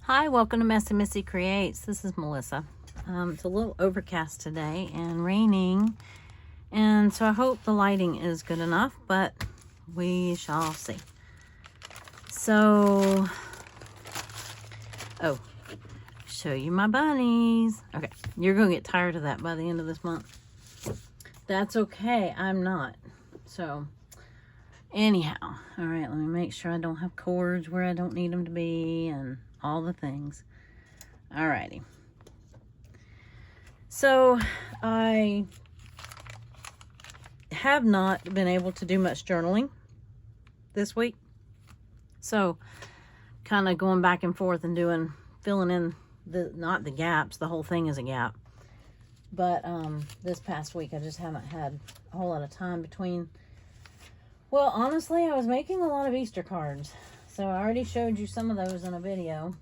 Hi, welcome to Messy Missy Creates. This is Melissa. It's a little overcast today and raining, and so I hope the lighting is good enough, but we shall see. So, show you my bunnies. Okay, you're going to get tired of that by the end of this month. That's okay, I'm not. So, anyhow, all right, let me make sure I don't have cords where I don't need them to be and all the things. Alrighty. So I have not been able to do much journaling this week. So kind of going back and forth and filling in not the gaps, the whole thing is a gap. But this past week I just haven't had a whole lot of time between. Well, honestly, I was making a lot of Easter cards. So I already showed you some of those in a video.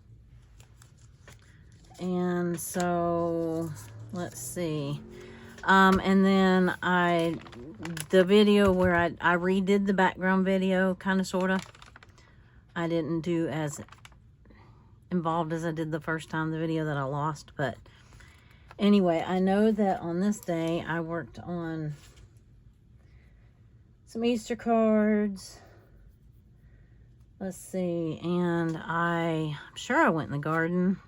And so, let's see. And then the video where I redid the background video, kind of, sort of. I didn't do as involved as I did the first time, the video that I lost. But anyway, I know that on this day, I worked on some Easter cards. Let's see. And I'm sure I went in the garden,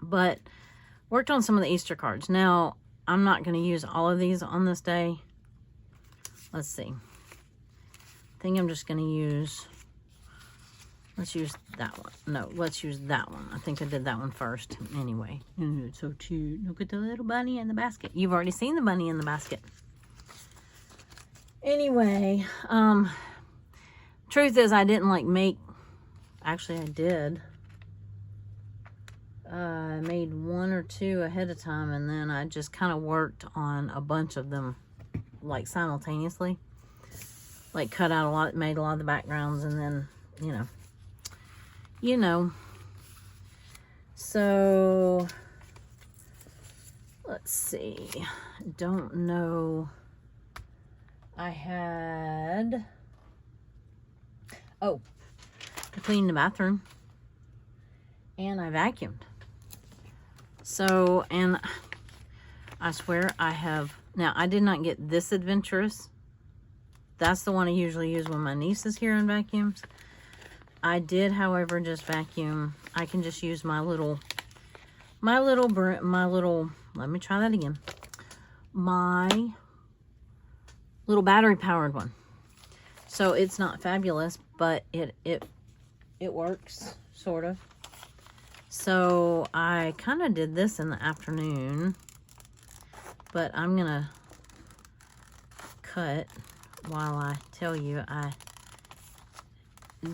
but worked on some of the Easter cards. Now, I'm not going to use all of these on this day. Let's see. I think I'm just going to use, let's use that one. No, let's use that one. I think I did that one first. Anyway, it's so cute. Look at the little bunny in the basket. You've already seen the bunny in the basket. Anyway, truth is I didn't make, actually I did. I made one or two ahead of time, and then I just kind of worked on a bunch of them simultaneously. Cut out a lot, made a lot of the backgrounds, and then, you know. So, let's see. Don't know. I cleaned the bathroom, and I vacuumed. So, and I swear now I did not get this adventurous. That's the one I usually use when my niece is here and vacuums. I did, however, just vacuum. I can just use my little, let me try that again. My little battery powered one. So it's not fabulous, but it works, sort of. So I kind of did this in the afternoon, but I'm going to cut while I tell you I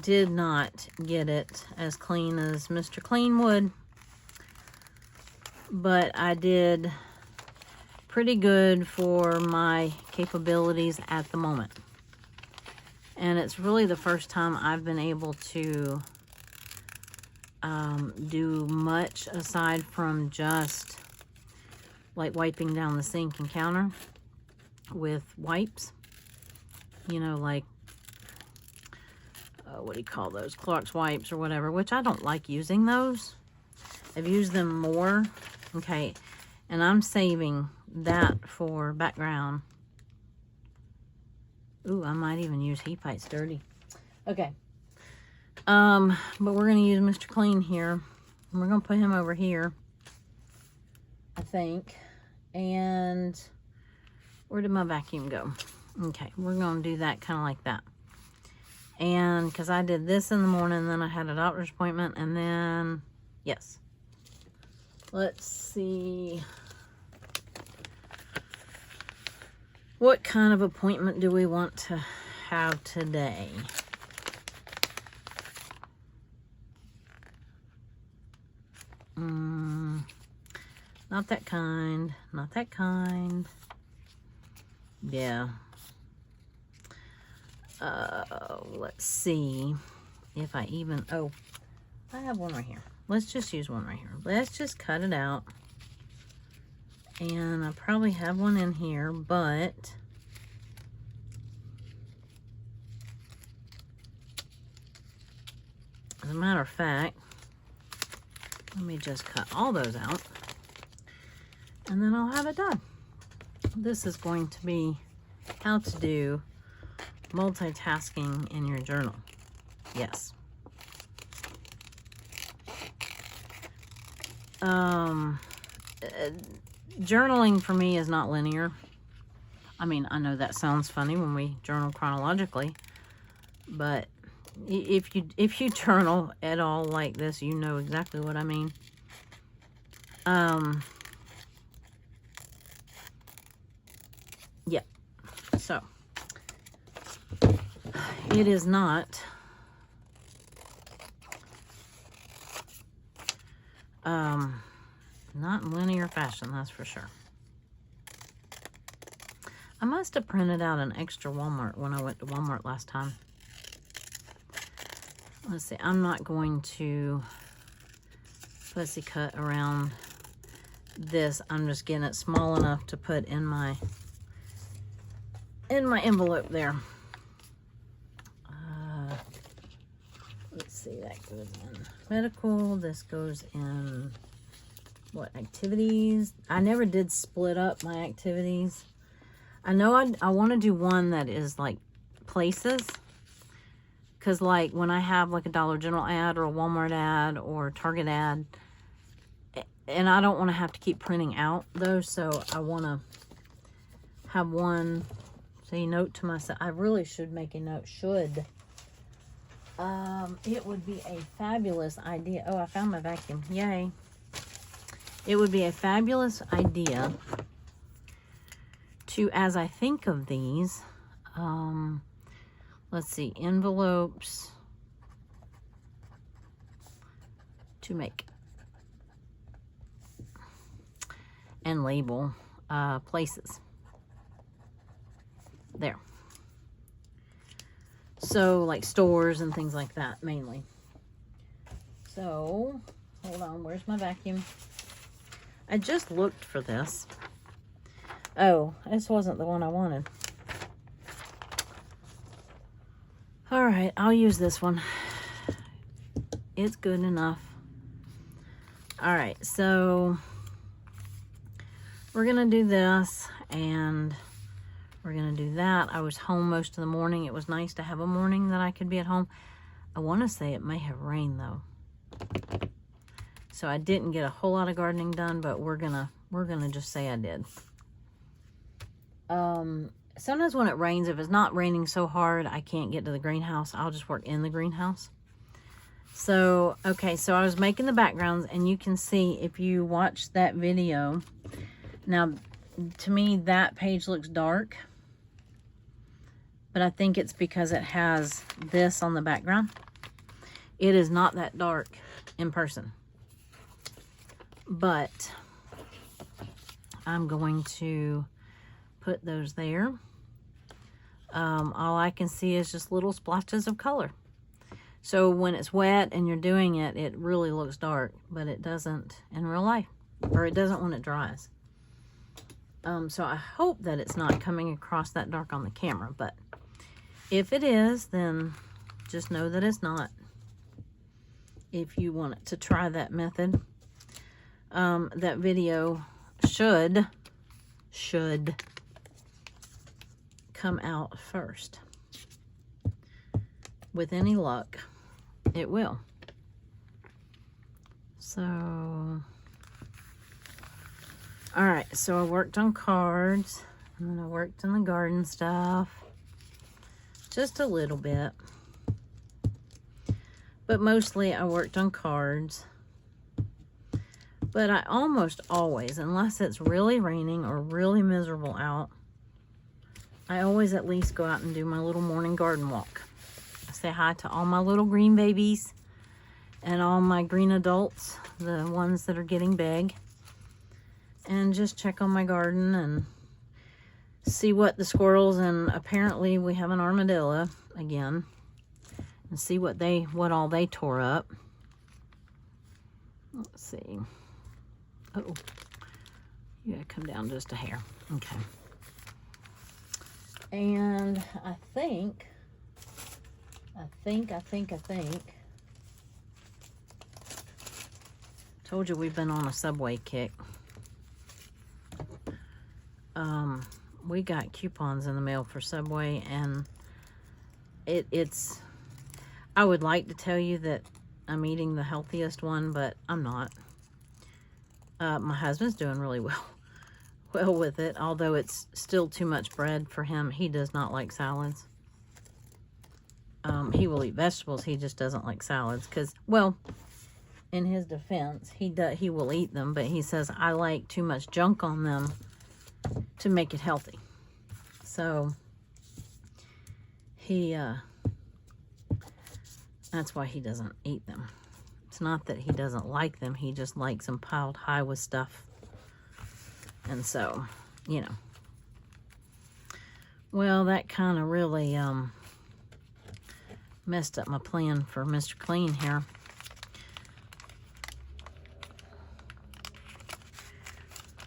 did not get it as clean as Mr. Clean would, but I did pretty good for my capabilities at the moment. And it's really the first time I've been able to do much aside from just wiping down the sink and counter with wipes. What do you call those? Clorox wipes or whatever, which I don't like using those. I've used them more. Okay, and I'm saving that for background. Ooh, I might even use Heat Pipes Dirty. Okay. But we're going to use Mr. Clean here. And we're going to put him over here, I think. And where did my vacuum go? Okay, we're going to do that kind of like that. And because I did this in the morning, then I had a doctor's appointment, and then, yes. Let's see. What kind of appointment do we want to have today? Not that kind. Not that kind. Yeah. Let's see if I even... Oh, I have one right here. Let's just use one right here. Let's just cut it out. And I probably have one in here, but... As a matter of fact, Let me just cut all those out, and then I'll have it done. This is going to be how to do multitasking in your journal. Yes. Journaling for me is not linear. I mean, I know that sounds funny when we journal chronologically, but if you journal at all like this, you know exactly what I mean. Yeah. So it is not not in linear fashion, that's for sure. I must have printed out an extra Walmart when I went to Walmart last time. Let's see, I'm not going to fussy cut around this. I'm just getting it small enough to put in my envelope there. Let's see, that goes in medical. This goes in what, activities? I never did split up my activities. I know I want to do one that is like places, because like when I have like a Dollar General ad or a Walmart ad or Target ad, and I don't want to have to keep printing out those, so I want to have one. Say note to myself. I really should make a note. It would be a fabulous idea. Oh, I found my vacuum. Yay. It would be a fabulous idea to, as I think of these, let's see, envelopes to make and label places. There. So, like stores and things like that, mainly. So, hold on, where's my vacuum? I just looked for this. Oh, this wasn't the one I wanted. All right, I'll use this one. It's good enough. All right, so we're gonna do this and we're gonna do that. I was home most of the morning. It was nice to have a morning that I could be at home. I want to say it may have rained though, so I didn't get a whole lot of gardening done, but we're gonna just say I did. Sometimes when it rains, if it's not raining so hard I can't get to the greenhouse, I'll just work in the greenhouse. So, okay, so I was making the backgrounds, and you can see if you watch that video. Now, to me, that page looks dark, but I think it's because it has this on the background. It is not that dark in person, but I'm going to put those there. All I can see is just little splotches of color. So when it's wet and you're doing it, it really looks dark, but it doesn't in real life, or it doesn't when it dries. So I hope that it's not coming across that dark on the camera, but if it is, then just know that it's not. If you want to try that method, that video should come out first. With any luck, it will. So, all right, so I worked on cards, and then I worked on the garden stuff, just a little bit, but mostly I worked on cards. But I almost always, unless it's really raining or really miserable out, I always at least go out and do my little morning garden walk. I say hi to all my little green babies and all my green adults, the ones that are getting big, and just check on my garden and see what the squirrels, and apparently we have an armadillo again, and see what all they tore up. Let's see. Oh, you gotta come down just a hair. Okay. And I think Told you we've been on a Subway kick. We got coupons in the mail for Subway, and it's... I would like to tell you that I'm eating the healthiest one, but I'm not. My husband's doing really well with it, although it's still too much bread for him. He does not like salads. He will eat vegetables. He just doesn't like salads because, well, in his defense, he will eat them, but he says I like too much junk on them to make it healthy. So that's why he doesn't eat them. It's not that he doesn't like them. He just likes them piled high with stuff. And so, you know. Well, that kind of really messed up my plan for Mr. Clean here.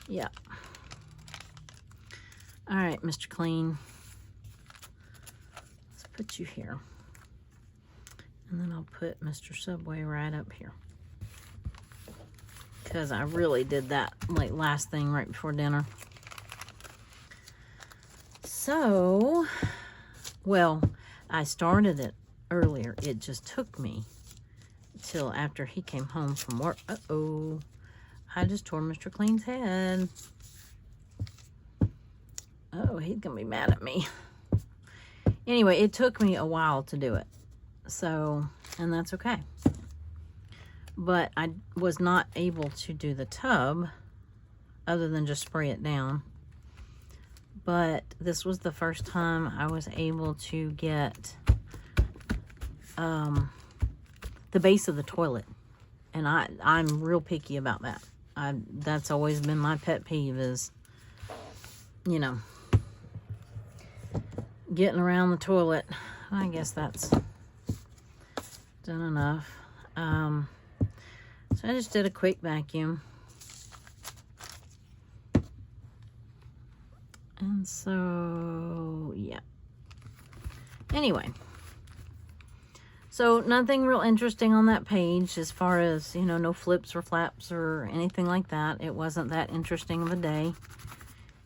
Yeah. All right, Mr. Clean. Let's put you here. And then I'll put Mr. Subway right up here. Because I really did that like last thing right before dinner. So, well, I started it earlier. It just took me till after he came home from work. Uh-oh. I just tore Mr. Clean's head. Oh, he's going to be mad at me. Anyway, it took me a while to do it. So, and that's okay. But I was not able to do the tub other than just spray it down. But this was the first time I was able to get the base of the toilet. And I'm real picky about that. That's always been my pet peeve is, you know, getting around the toilet. I guess that's done enough. So I just did a quick vacuum. And so, yeah. Anyway. So nothing real interesting on that page as far as, you know, no flips or flaps or anything like that. It wasn't that interesting of a day.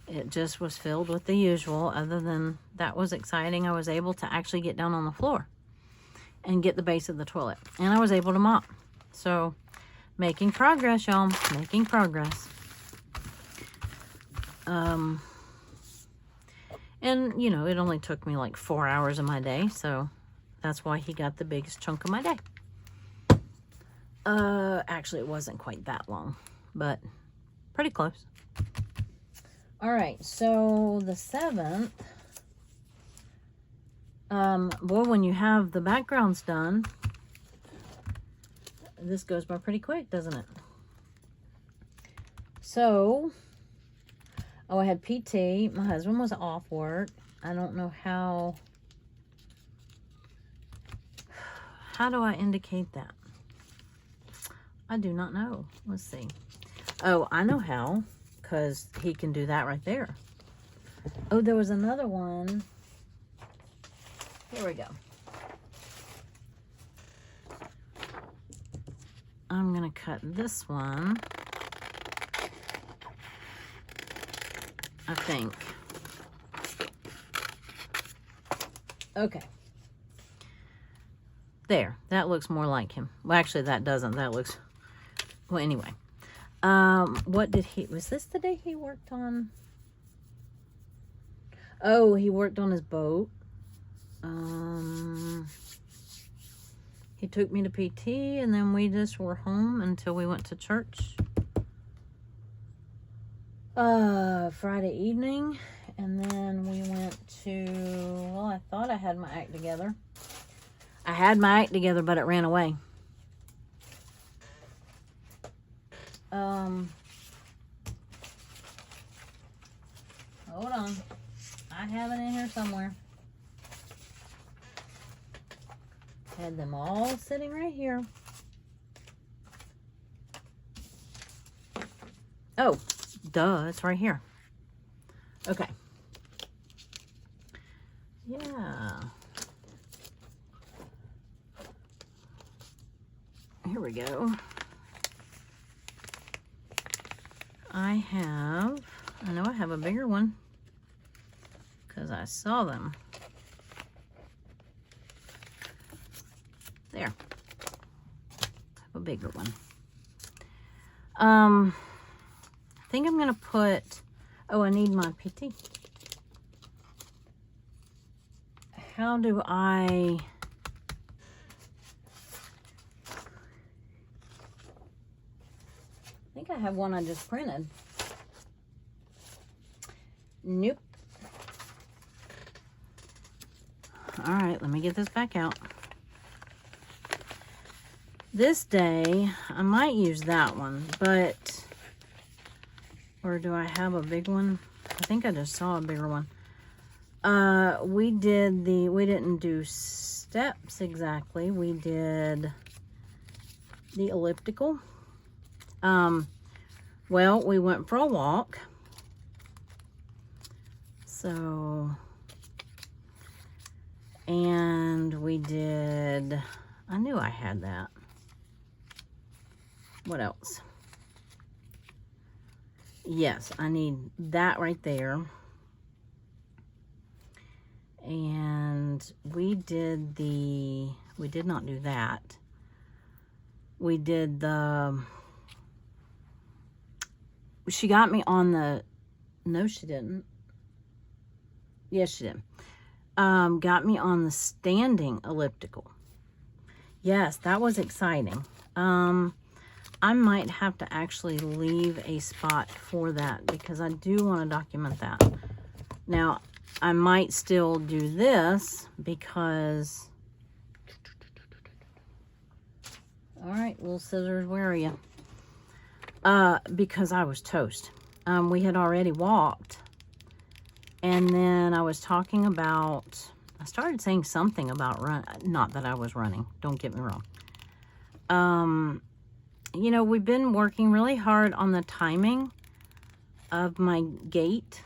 It just was filled with the usual. Other than that was exciting. I was able to actually get down on the floor and get the base of the toilet. And I was able to mop. So, making progress, y'all. Making progress. And, you know, it only took me like 4 hours of my day. So, that's why he got the biggest chunk of my day. Actually, it wasn't quite that long. But, pretty close. Alright, so the 7th. Boy, when you have the backgrounds done, this goes by pretty quick, doesn't it? So, oh, I had PT. My husband was off work. I don't know how do I indicate that? I do not know. Let's see. Oh, I know how, because he can do that right there. Oh, there was another one. Here we go. I'm going to cut this one, I think. Okay. There. That looks more like him. Well, actually, that doesn't. That looks... Well, anyway. What did he... Was this the day he worked on... Oh, he worked on his boat. He took me to PT, and then we just were home until we went to church. Friday evening, and then we went to, well, I thought I had my act together. I had my act together, but it ran away. Hold on. I have it in here somewhere. Had them all sitting right here. Oh, duh, it's right here. Okay. Yeah. Here we go. I know I have a bigger one because I saw them. There. I have a bigger one. I think I'm going to put, oh, I need my PT. How do I think I have one I just printed. Nope. All right, let me get this back out. This day, I might use that one, but, or do I have a big one? I think I just saw a bigger one. We didn't do steps exactly. We did the elliptical. Well, we went for a walk. So, and we did, I knew I had that. What else? Yes, I need that right there. And we did not do that. We did she got me on the, no she didn't. Yes, she did. Got me on the standing elliptical. Yes, that was exciting. I might have to actually leave a spot for that because I do want to document that. Now, I might still do this because, all right, little scissors, where are you? Because I was toast. We had already walked, and then I was talking about, I started saying something about not that I was running, don't get me wrong. You know, we've been working really hard on the timing of my gait.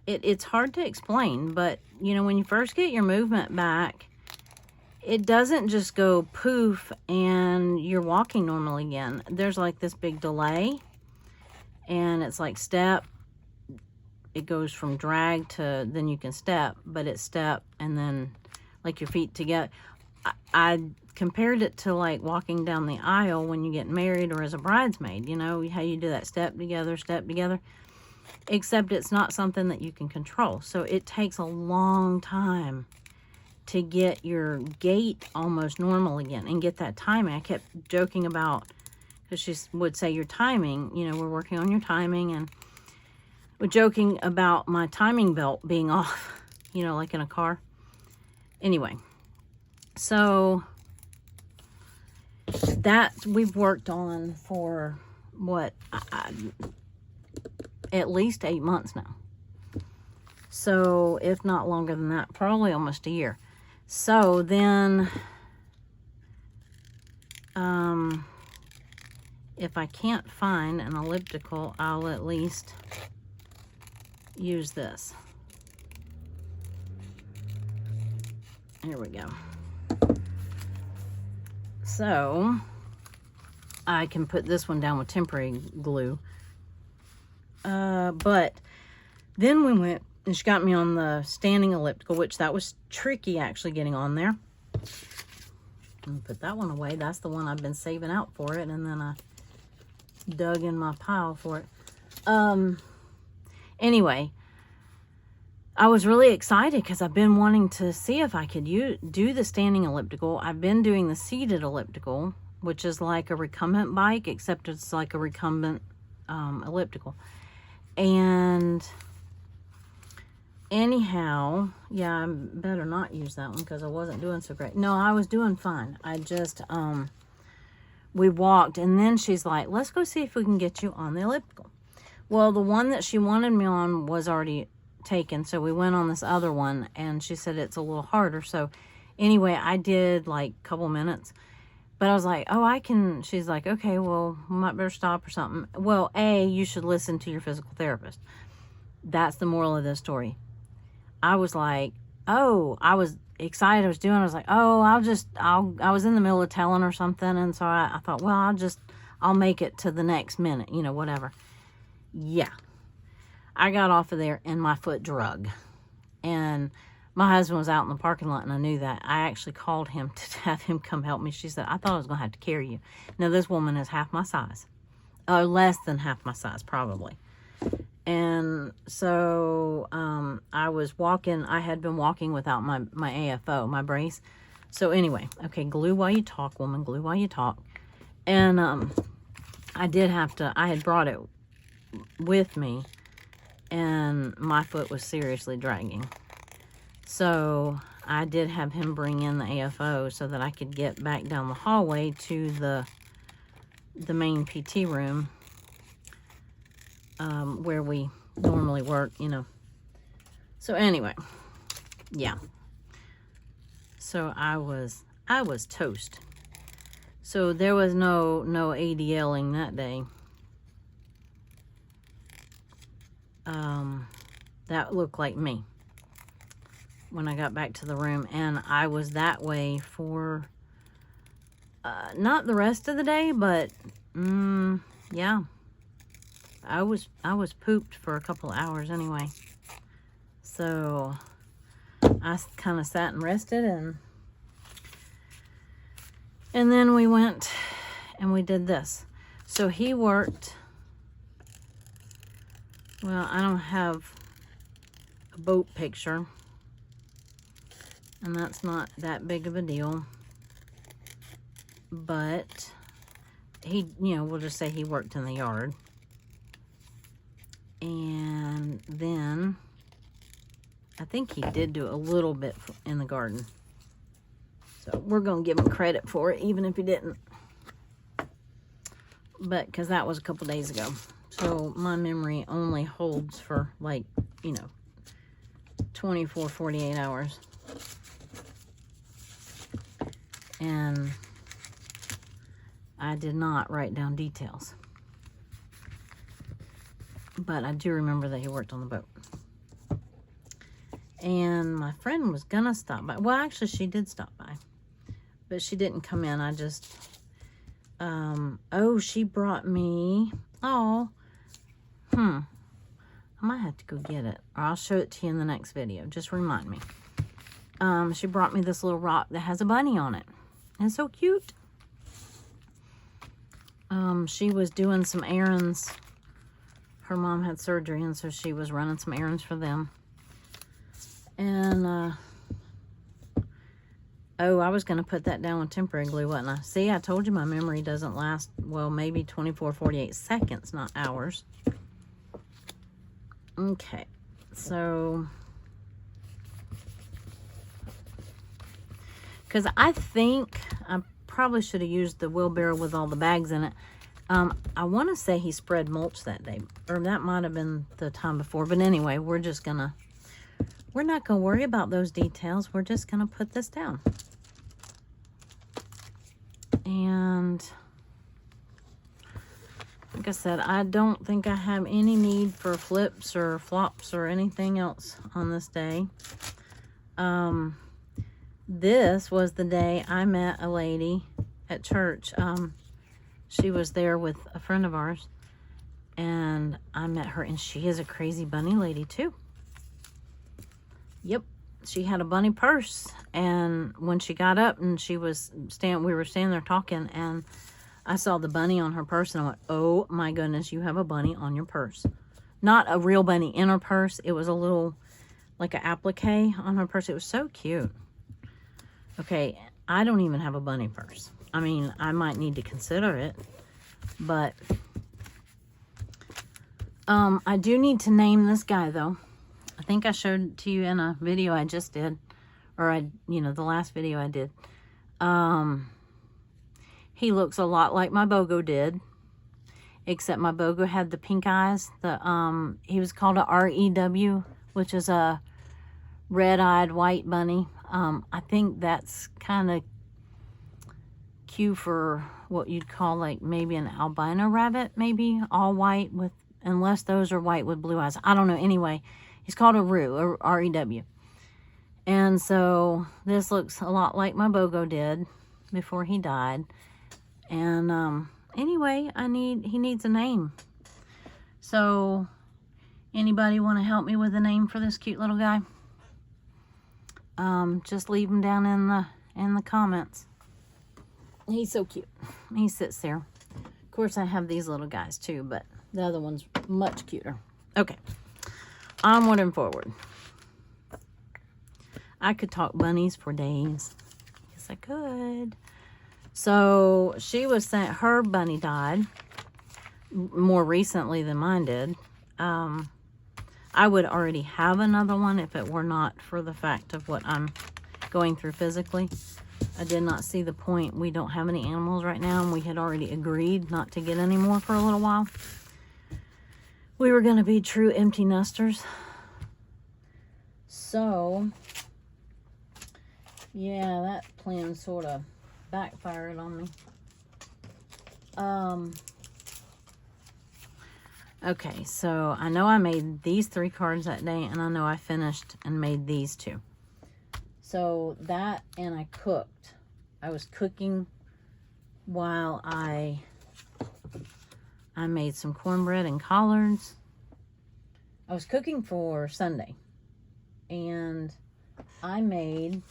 It's hard to explain, but, you know, when you first get your movement back, it doesn't just go poof and you're walking normal again. There's like this big delay, and it's like step. It goes from drag to then you can step, but it's step and then like your feet together. I compared it to like walking down the aisle when you get married or as a bridesmaid, you know, how you do that step together, except it's not something that you can control. So it takes a long time to get your gait almost normal again and get that timing. I kept joking about, because she would say your timing, you know, we're working on your timing, and we're joking about my timing belt being off, you know, like in a car. Anyway, so that we've worked on for what, at least 8 months now. So if not longer than that, probably almost a year. So then, if I can't find an elliptical, I'll at least use this. Here we go. So I can put this one down with temporary glue. But then we went, and she got me on the standing elliptical, which that was tricky actually getting on there. And put that one away. That's the one I've been saving out for it, and then I dug in my pile for it. Anyway, I was really excited because I've been wanting to see if I could do the standing elliptical. I've been doing the seated elliptical, which is like a recumbent bike, except it's like a recumbent elliptical. And anyhow, yeah, I better not use that one because I wasn't doing so great. No, I was doing fine. I just, we walked, and then she's like, let's go see if we can get you on the elliptical. Well, the one that she wanted me on was already taken, so we went on this other one, and she said it's a little harder. So anyway, I did like a couple minutes, but I was like, oh, I can. She's like, okay, well, we might better stop or something. Well, you should listen to your physical therapist. That's the moral of this story. I was like, oh, I was excited. I was like, oh, I was in the middle of telling her something. And so I thought, well, I'll make it to the next minute, you know, whatever. Yeah. I got off of there and my foot drug. And my husband was out in the parking lot and I knew that. I actually called him to have him come help me. She said, I thought I was going to have to carry you. Now, this woman is half my size. Less than half my size, probably. And so I was walking. I had been walking without my AFO, my brace. So anyway, okay, glue while you talk, woman. Glue while you talk. And I did have to, I had brought it with me. And my foot was seriously dragging. So I did have him bring in the AFO so that I could get back down the hallway to the main PT room where we normally work, you know. So anyway, yeah. So I was toast. So there was no ADLing that day. That looked like me when I got back to the room, and I was that way for not the rest of the day, but yeah, I was pooped for a couple of hours anyway. So I kind of sat and rested, and then we went and we did this. So he worked. Well, I don't have a boat picture, and that's not that big of a deal, but he, you know, we'll just say he worked in the yard. And then I think he did do a little bit in the garden, so we're gonna give him credit for it, even if he didn't, but because that was a couple days ago. So my memory only holds for, like, you know, 24, 48 hours. And I did not write down details. But I do remember that he worked on the boat. And my friend was gonna stop by. Well, actually, she did stop by. But she didn't come in. I just, oh, she brought me, I might have to go get it, or I'll show it to you in the next video. Just remind me. She brought me this little rock that has a bunny on it. It's so cute. She was doing some errands. Her mom had surgery, and so she was running some errands for them. And, oh, I was going to put that down with temporary glue, wasn't I? See, I told you my memory doesn't last, well, maybe 24, 48 seconds, not hours. Okay, so, because I think I probably should have used the wheelbarrow with all the bags in it. I want to say he spread mulch that day, or that might have been the time before. But anyway, we're not going to worry about those details. We're just going to put this down. And like I said, I don't think I have any need for flips or flops or anything else on this day. This was the day I met a lady at church. She was there with a friend of ours, and I met her, and she is a crazy bunny lady too. Yep, she had a bunny purse, and when she got up and we were standing there talking, and I saw the bunny on her purse, and I went, oh my goodness, you have a bunny on your purse. Not a real bunny in her purse. It was a little, like an applique on her purse. It was so cute. Okay, I don't even have a bunny purse. I mean, I might need to consider it, but I do need to name this guy, though. I think I showed it to you in a video I just did, or the last video I did. He looks a lot like my Bogo did, except my Bogo had the pink eyes. He was called a REW, which is a red-eyed white bunny. I think that's kind of cue for what you'd call like maybe an albino rabbit, maybe all white with, unless those are white with blue eyes. I don't know. Anyway, he's called a REW. And so this looks a lot like my Bogo did before he died. And anyway, he needs a name. So, anybody want to help me with a name for this cute little guy? Just leave him down in the comments. He's so cute. He sits there. Of course, I have these little guys too, but the other one's much cuter. Okay, onward and forward. I could talk bunnies for days. Yes, I could. So she was saying her bunny died more recently than mine did. I would already have another one if it were not for the fact of what I'm going through physically. I did not see the point. We don't have any animals right now, and we had already agreed not to get any more for a little while. We were going to be true empty nesters. So, yeah, that plan sort of backfired on me. Okay, so I know I made these 3 cards that day, and I know I finished and made these 2. So that, and I cooked. I was cooking while I made some cornbread and collards. I was cooking for Sunday, and I made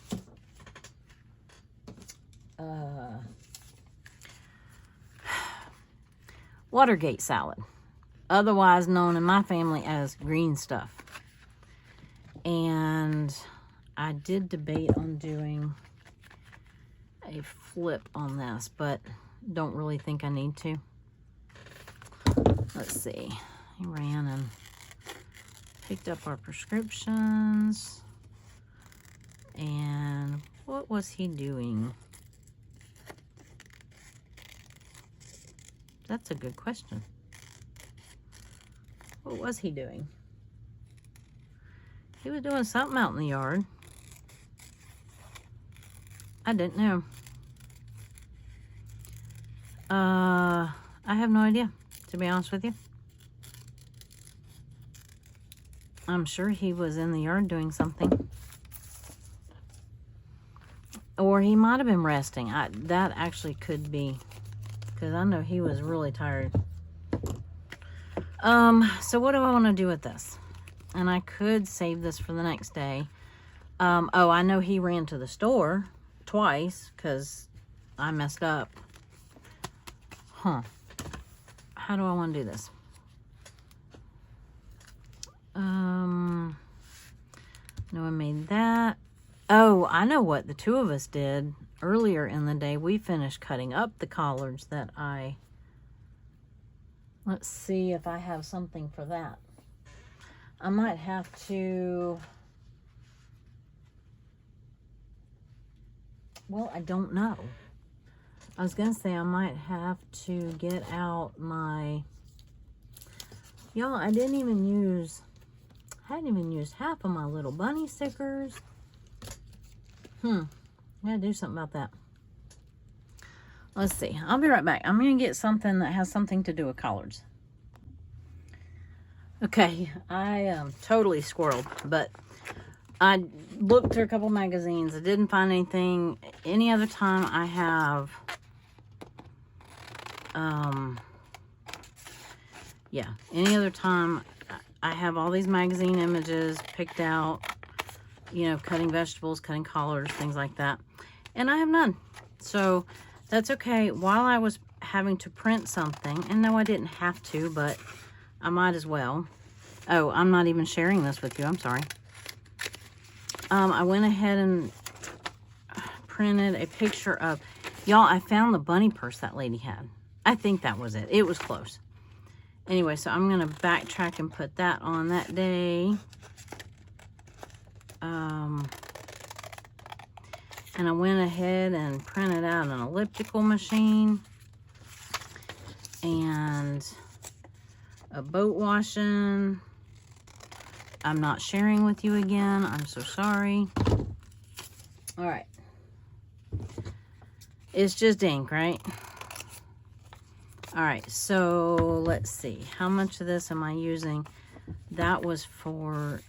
Watergate salad, otherwise known in my family as green stuff. And I did debate on doing a flip on this, but don't really think I need to. Let's see. He ran and picked up our prescriptions. And what was he doing? That's a good question. What was he doing? He was doing something out in the yard. I didn't know. I have no idea, to be honest with you. I'm sure he was in the yard doing something. Or he might have been resting. That actually could be, because I know he was really tired. So what do I want to do with this? And I could save this for the next day. Oh, I know he ran to the store twice because I messed up. Huh. How do I want to do this? No, I made that. Oh, I know what the 2 of us did earlier in the day. We finished cutting up the collards that let's see if I have something for that. I might have to, well, I don't know. I was going to say I might have to get out my, y'all, I hadn't even used half of my little bunny stickers. I gotta do something about that. Let's see. I'll be right back. I'm going to get something that has something to do with collards. Okay, I am totally squirreled, but I looked through a couple magazines. I didn't find anything. Any other time I have, any other time I have all these magazine images picked out, you know, cutting vegetables, cutting collards, things like that. And I have none. So that's okay. While I was having to print something, and no, I didn't have to, but I might as well. Oh, I'm not even sharing this with you. I'm sorry. I went ahead and printed a picture of, y'all, I found the bunny purse that lady had. I think that was it. It was close. Anyway, so I'm going to backtrack and put that on that day. And I went ahead and printed out an elliptical machine and a boat washing. I'm not sharing with you again. I'm so sorry. All right. It's just ink, right? All right, so let's see. How much of this am I using? That was for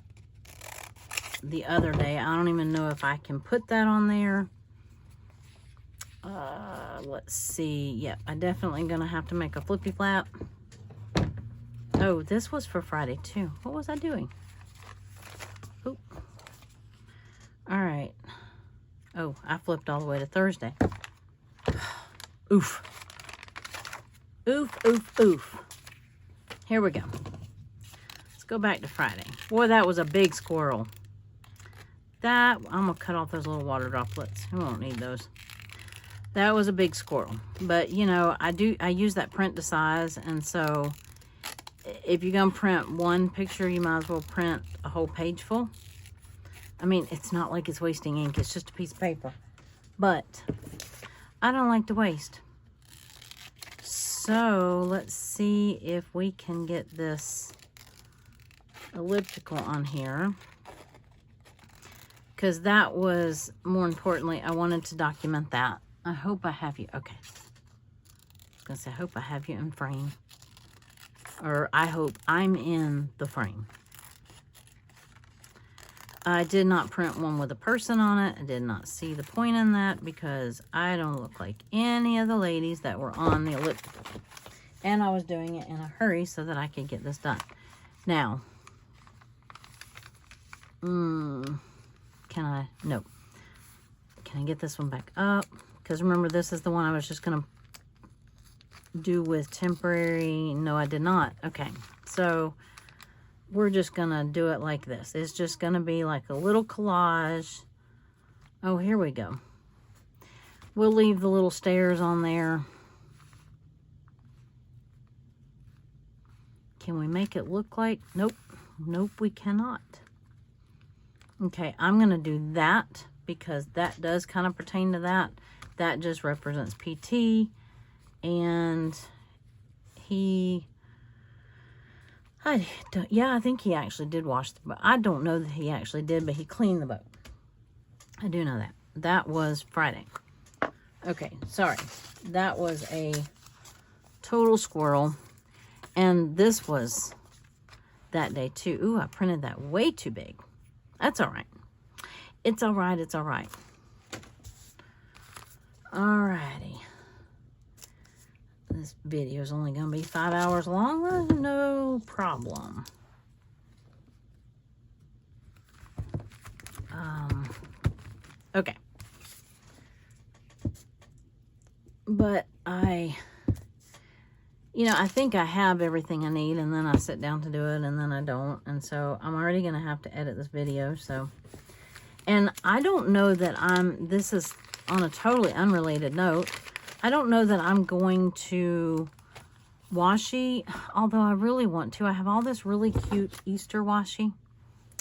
the other day. I don't even know if I can put that on there. let's see. Yep, I'm definitely gonna have to make a flippy flap. Oh, this was for Friday too. What was I doing? Oop. All right. Oh, I flipped all the way to Thursday. Oof. Oof, oof, oof. Here we go. Let's go back to Friday. Boy, that was a big squirrel. That, I'm gonna cut off those little water droplets. We won't need those. That was a big squirrel. But, you know, I use that print to size, and so if you're gonna print one picture, you might as well print a whole page full. I mean, it's not like it's wasting ink. It's just a piece of paper. But I don't like to waste. So let's see if we can get this elliptical on here. Because that was, more importantly, I wanted to document that. I hope I have you. Okay. I was going to say, I hope I have you in frame. Or I hope I'm in the frame. I did not print one with a person on it. I did not see the point in that because I don't look like any of the ladies that were on the elliptical. And I was doing it in a hurry so that I could get this done. Now, can I? No. Can I get this one back up? Because remember, this is the one I was just going to do with temporary. No, I did not. Okay. So we're just going to do it like this. It's just going to be like a little collage. Oh, here we go. We'll leave the little stairs on there. Can we make it look like? Nope. Nope, we cannot. Okay, I'm going to do that because that does kind of pertain to that. That just represents PT. And he... I think he actually did wash the boat. I don't know that he actually did, but he cleaned the boat. I do know that. That was Friday. Okay, sorry. That was a total squirrel. And this was that day too. Ooh, I printed that way too big. That's all right. It's all right. It's all right. All righty. This video is only going to be 5 hours long. Well, no problem. Okay. But I think I have everything I need, and then I sit down to do it, and then I don't. And so I'm already going to have to edit this video. So, and I don't know that this is on a totally unrelated note. I don't know that I'm going to washi, although I really want to. I have all this really cute Easter washi,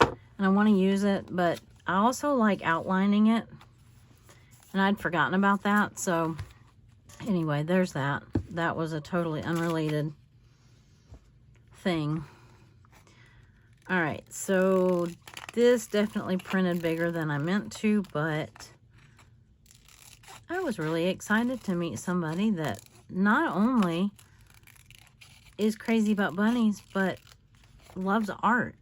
and I want to use it, but I also like outlining it, and I'd forgotten about that. So anyway, there's that. That was a totally unrelated thing. All right, so this definitely printed bigger than I meant to, but I was really excited to meet somebody that not only is crazy about bunnies, but loves art.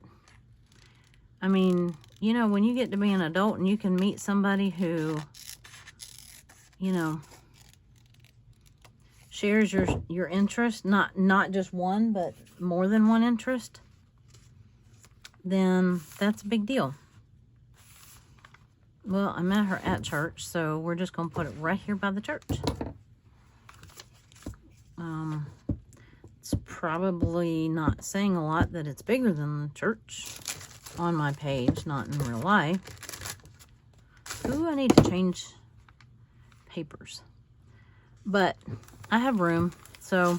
I mean, when you get to be an adult and you can meet somebody who, shares your interest, not just one, but more than one interest, then that's a big deal. Well, I met her at church, so we're just going to put it right here by the church. It's probably not saying a lot that it's bigger than the church on my page, not in real life. Ooh, I need to change papers. But I have room, so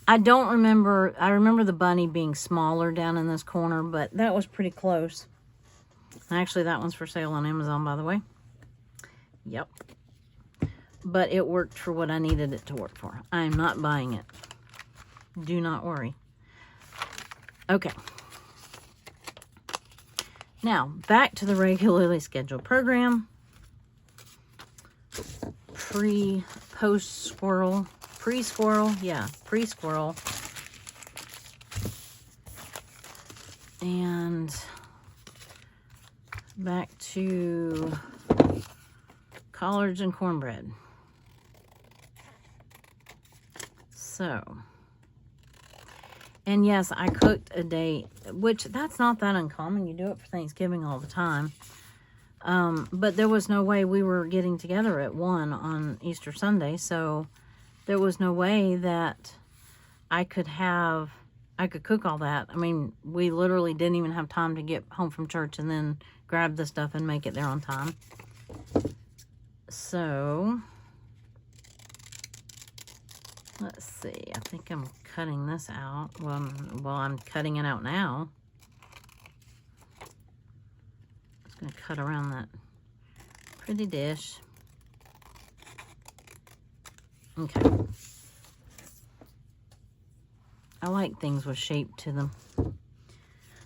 I don't remember. I remember the bunny being smaller down in this corner, but that was pretty close. Actually, that one's for sale on Amazon, by the way. Yep. But it worked for what I needed it to work for. I am not buying it. Do not worry. Okay. Now, back to the regularly scheduled program. Post-squirrel. Pre-squirrel. Yeah, pre-squirrel. And back to collards and cornbread. So, and yes, I cooked a day, which that's not that uncommon. You do it for Thanksgiving all the time. But there was no way we were getting together at 1 on Easter Sunday. So there was no way that I could cook all that. I mean, we literally didn't even have time to get home from church and then grab the stuff and make it there on time. So, let's see. I think I'm cutting this out. Well, I'm cutting it out now. I'm just going to cut around that pretty dish. Okay. I like things with shape to them.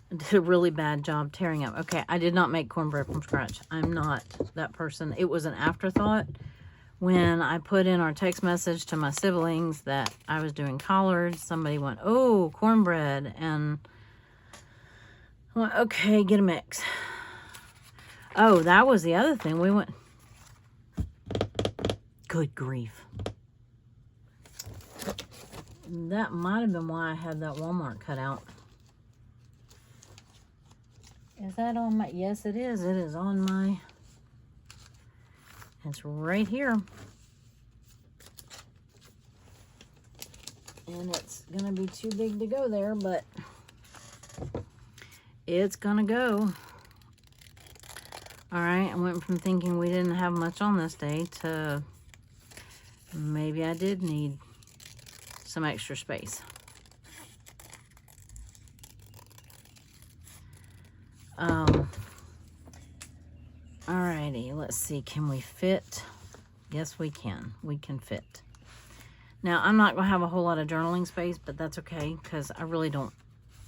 I did a really bad job tearing up. Okay, I did not make cornbread from scratch. I'm not that person. It was an afterthought when I put in our text message to my siblings that I was doing collards. Somebody went, oh, cornbread. And I went, okay, get a mix. Oh, that was the other thing. We went, good grief. That might have been why I had that Walmart cut out. Is that on my... Yes, it is. It is on my... It's right here. And it's going to be too big to go there, but it's going to go. All right, I went from thinking we didn't have much on this day to maybe I did need some extra space. Alrighty, let's see, can we fit? Yes, we can. We can fit. Now, I'm not going to have a whole lot of journaling space, but that's okay, because I really don't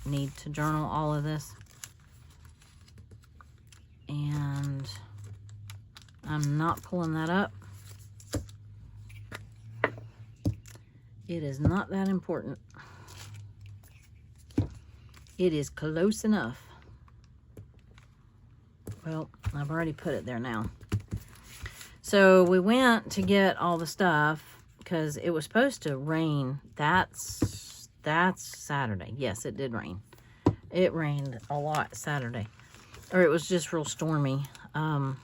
need to journal all of this. And I'm not pulling that up. It is not that important. It is close enough. Well, I've already put it there now. So we went to get all the stuff because it was supposed to rain. That's Saturday. Yes, it did rain. It rained a lot Saturday. Or it was just real stormy. You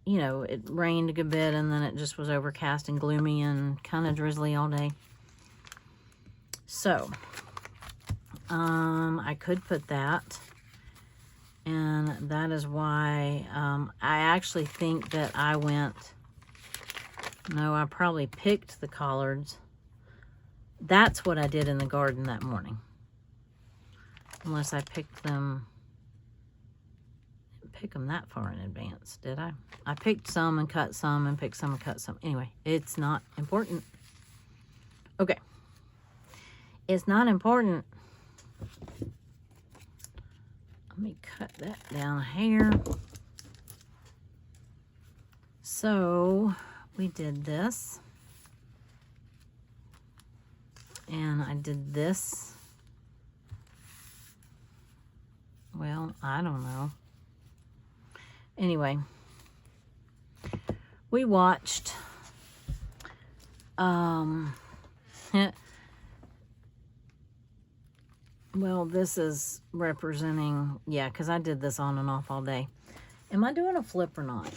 know, it rained a good bit and then it just was overcast and gloomy and kind of drizzly all day. So, I could put that. And that is why I actually think that I probably picked the collards. That's what I did in the garden that morning. Unless I picked them, pick them that far in advance, did I? I picked some and cut some and picked some and cut some. Anyway, it's not important. Okay. It's not important. Let me cut that down here. So we did this. And I did this. Well, I don't know. Anyway, we watched well, this is representing, yeah, because I did this on and off all day. Am I doing a flip or not?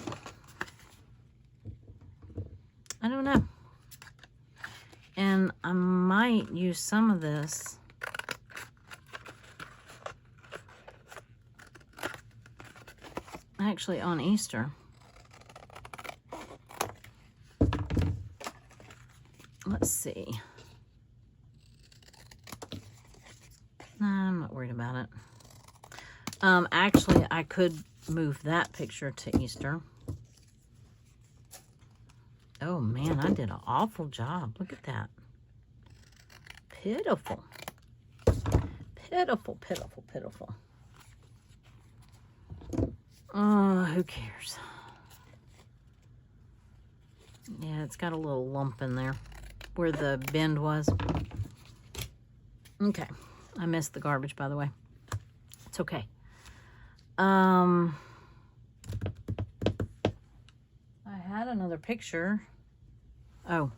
I don't know. And I might use some of this actually on Easter. Let's see. Nah, I'm not worried about it. Actually, I could move that picture to Easter. Oh, man, I did an awful job. Look at that. Pitiful. Pitiful, pitiful, pitiful. Oh, who cares? Yeah, it's got a little lump in there where the bend was. Okay. I missed the garbage, by the way. It's okay. I had another picture. Oh.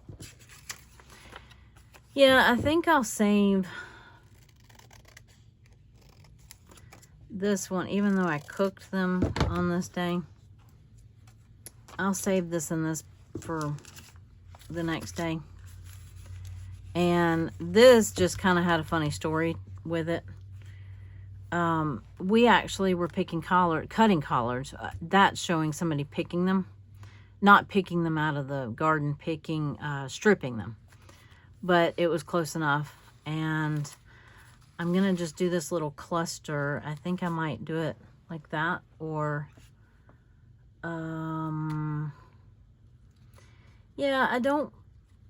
Yeah, I think I'll save this one, even though I cooked them on this day. I'll save this and this for the next day. And this just kind of had a funny story with it. We actually were cutting collards. That's showing somebody picking them. Not picking them out of the garden, stripping them. But it was close enough. And I'm going to just do this little cluster. I think I might do it like that. Or, yeah, I don't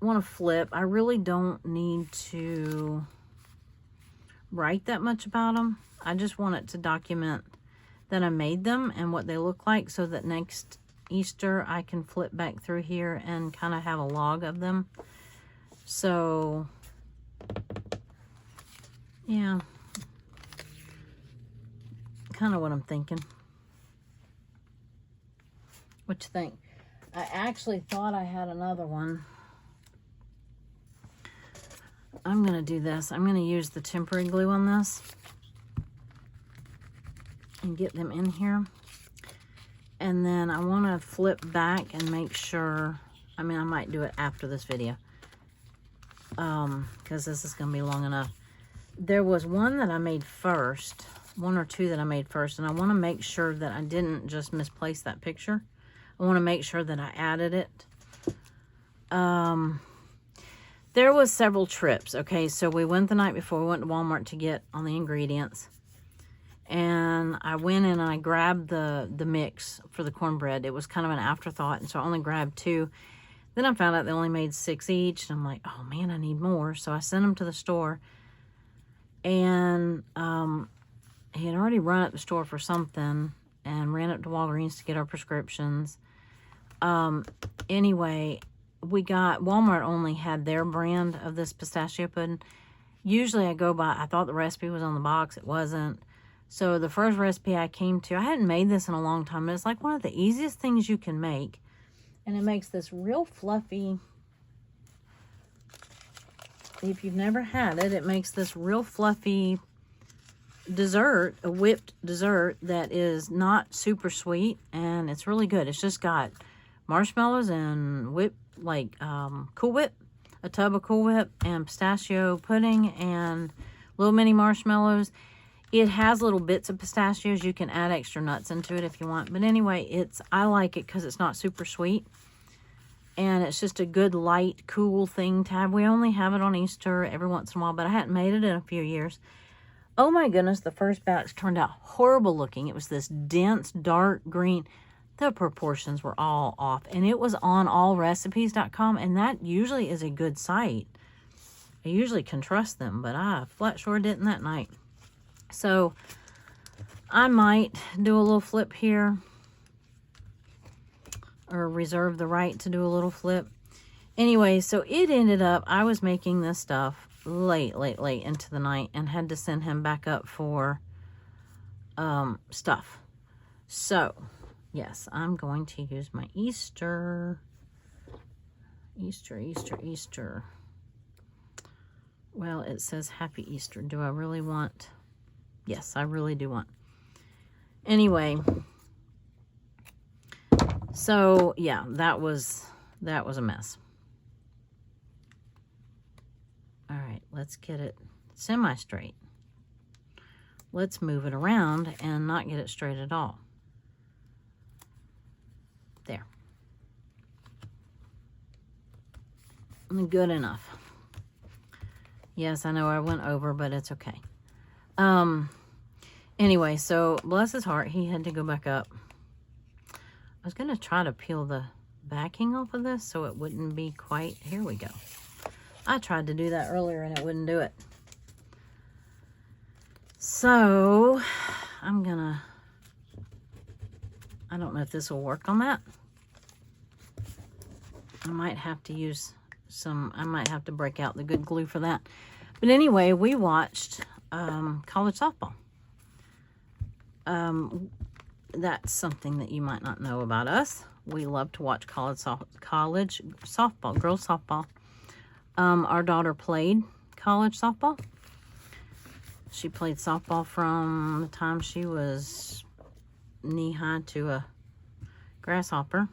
want to flip. I really don't need to write that much about them. I just want it to document that I made them and what they look like, so that next Easter I can flip back through here and kind of have a log of them. So yeah, kind of what I'm thinking. What you think? I actually thought I had another one. I'm going to do this. I'm going to use the temporary glue on this and get them in here. And then I want to flip back and make sure, I mean, I might do it after this video, because this is going to be long enough. There was one that I made first, one or two that I made first, and I want to make sure that I didn't just misplace that picture. I want to make sure that I added it. There was several trips, okay? So we went the night before. We went to Walmart to get all the ingredients. And I went in and I grabbed the mix for the cornbread. It was kind of an afterthought, and so I only grabbed 2. Then I found out they only made 6 each, and I'm like, oh man, I need more. So I sent them to the store. And he had already run at the store for something and ran up to Walgreens to get our prescriptions. Anyway, Walmart only had their brand of this pistachio pudding. Usually I thought the recipe was on the box. It wasn't. So the first recipe I came to, I hadn't made this in a long time, but it's like one of the easiest things you can make. And it makes this real fluffy, if you've never had it, it makes this real fluffy dessert, a whipped dessert that is not super sweet, and it's really good. It's just got marshmallows and Cool Whip, a tub of Cool Whip, and pistachio pudding, and little mini marshmallows. It has little bits of pistachios. You can add extra nuts into it if you want. But anyway, I like it because it's not super sweet. And it's just a good, light, cool thing to have. We only have it on Easter every once in a while, but I hadn't made it in a few years. Oh my goodness, the first batch turned out horrible looking. It was this dense, dark green. The proportions were all off. And it was on allrecipes.com, and that usually is a good site. I usually can trust them, but I flat sure didn't that night. So I might do a little flip here, or reserve the right to do a little flip. Anyway, so it ended up, I was making this stuff late into the night and had to send him back up for stuff. So, yes, I'm going to use my Easter. Well, it says Happy Easter. Do I really want? Yes, I really do want. Anyway, so yeah, that was a mess. All right, let's get it semi-straight. Let's move it around and not get it straight at all. There. Good enough. Yes, I know I went over, but it's okay. Anyway, so bless his heart, he had to go back up. I was going to try to peel the backing off of this so it wouldn't be quite... Here we go. I tried to do that earlier and it wouldn't do it. So, I'm going to... I don't know if this will work on that. I might have to use I might have to break out the good glue for that. But anyway, we watched college softball. That's something that you might not know about us. We love to watch college softball, girls softball. Our daughter played college softball. She played softball from the time she was knee-high to a grasshopper.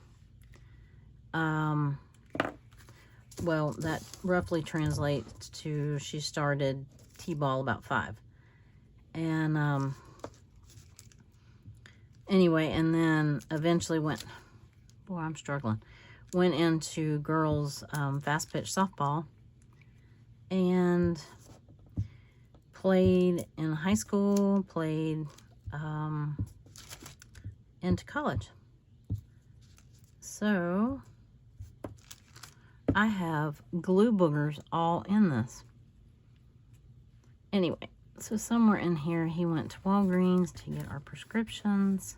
Well, that roughly translates to she started t-ball about 5. And anyway, and then eventually went, boy, I'm struggling, went into girls fast pitch softball and played in high school, played into college. So I have glue boogers all in this. Anyway, so somewhere in here he went to Walgreens to get our prescriptions.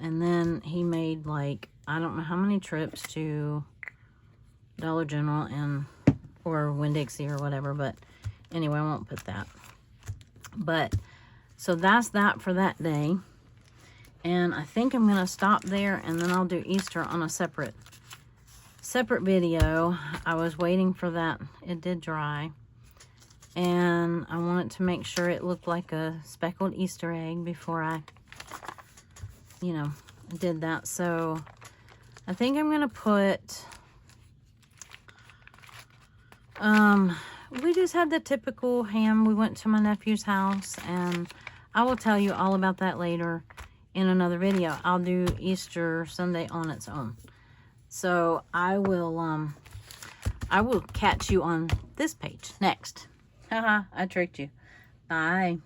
And then he made, like, I don't know how many trips to Dollar General and or Winn-Dixie or whatever, but anyway, I won't put that. But so that's that for that day. And I think I'm going to stop there, and then I'll do Easter on a separate video. I was waiting for that. It did dry. And I wanted to make sure it looked like a speckled Easter egg before I, you know, did that. So I think I'm going to put, we just had the typical ham. We went to my nephew's house, and I will tell you all about that later in another video. I'll do Easter Sunday on its own. So I will catch you on this page next. Haha, I tricked you. Bye.